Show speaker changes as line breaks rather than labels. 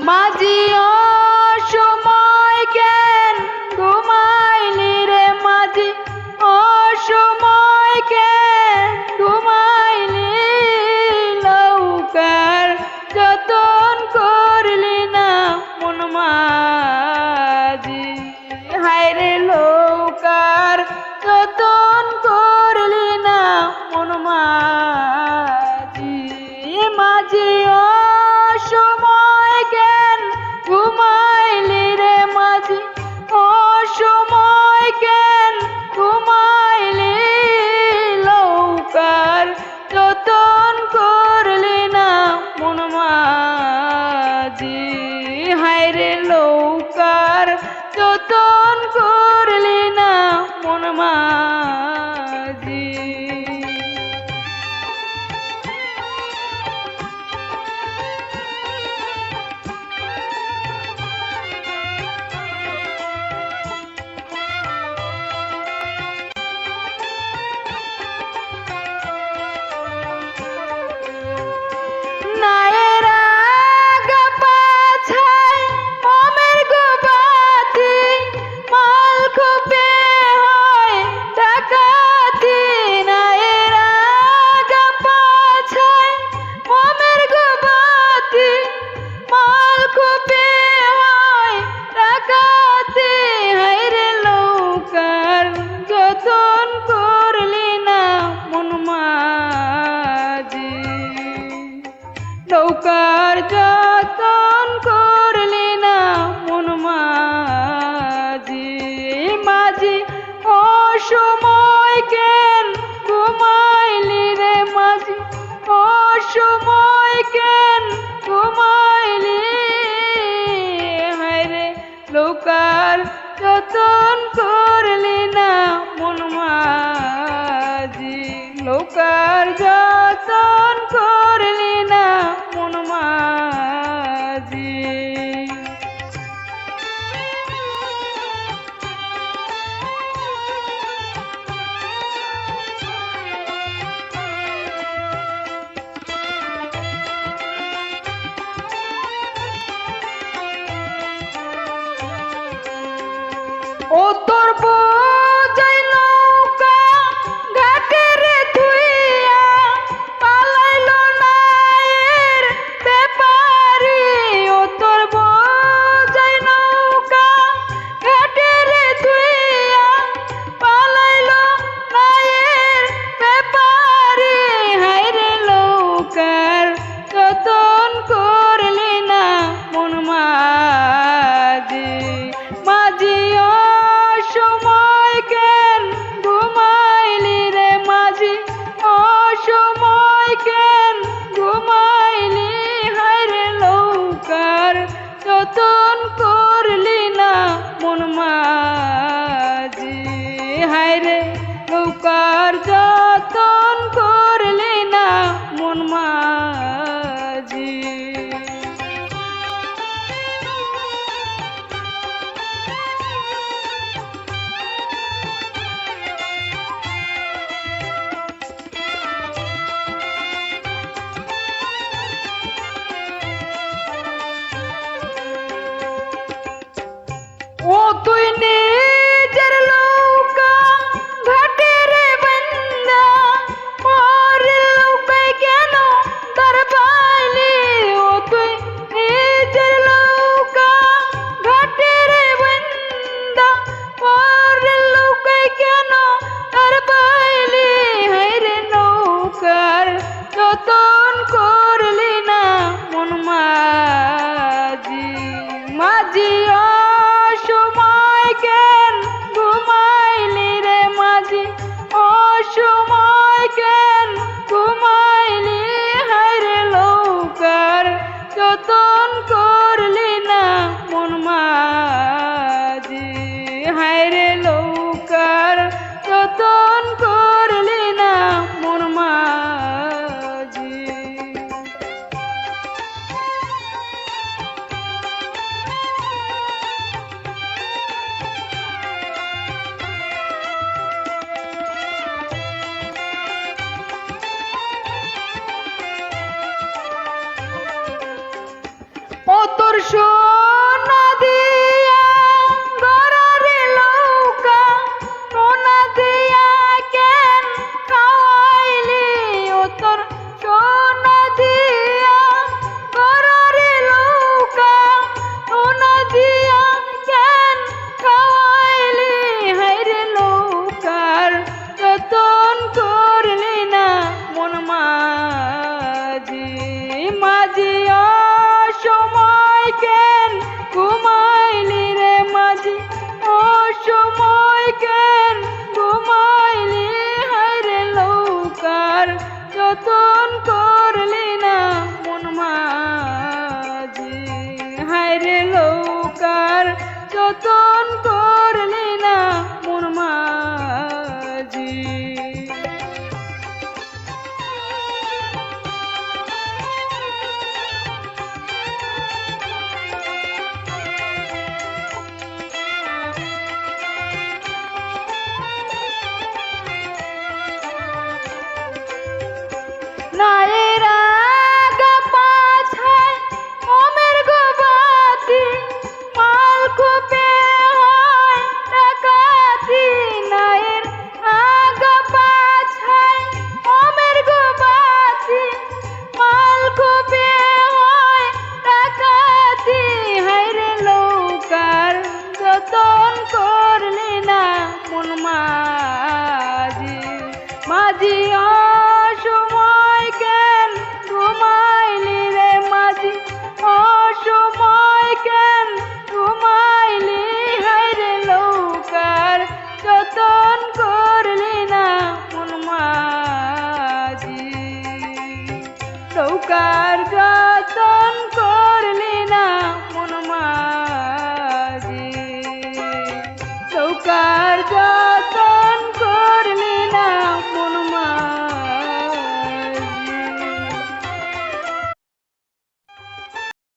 মাঝি অসময় কেন ঘুমাইলি রে মাঝি অসময় কেন ঘুমাইলি লৌকার যতন করলি না মন মাঝি হায়রে লৌকার যতন করলি না মন মাঝি মাঝি অসময় কেন ঘুমাইলি রে মাঝি অসময় কেন ঘুমাইলি লৌকার যতন করলি না মন মাঝি হায়রে লৌকার যতন করলি না মন মাঝি নায়ের আগা পাছায় মমের গোবাতি মাল খুপে হয় ডাকাতি নায়ের আগা পাছায় মমের গোবাতি মাল খুপে হয় ডাকাতি হায়রে লৌকার যতন করলি না মন মাঝি লৌকার যতন করলি না মন মাঝি মাঝি অসময় কেন ঘুমাইলি রে মাঝি অসময় কেন ঘুমাইলি হায়রে লৌকার যতন করলি না মন মাঝি লৌকার যতন করলি না মন মাঝি ও তোর বোঝাই নৌকা ঘাটে রে থুইয়া পালাইলো নায়ের ব্যাপারি ও তোর বোঝাই নৌকা ঘাটে রে থুইয়া পালাইলো নায়ের ব্যাপারি হায়রে লৌকার যতন করলি না মন মাঝি মাঝি অসময় কেন ঘুমাইলি রে মাঝি অসময় কেন ঘুমাইলি হায়রে লৌকার যতন করলি না মন মাঝি হায়রে লৌকার যতন করলি না মন মাঝি ও তুই নিজের লৌকা ঘাটে রে বন্দা পরের লৌকায় কেন তার পাইলি ও তুই নিজের লৌকা ঘাটে রে বন্দা পরের লৌকায় কেন তার পাইলি হায়রে নৌকার যতন করলি না মন মাঝি মাঝি অসময় কেন ঘুমাইলি রে মাঝি অসময় কেন ঘুমাইলি হায়রে লৌকার যতন করলি না মন মাঝি হায়রে লৌকার যতন করলি না মন মাঝি মাঝি অসময় কেন ঘুমাইলি রে মাঝি অসময় কেন ঘুমাইলি হায়রে লৌকার যতন করলি না মন মাঝি লৌকার যতন করলি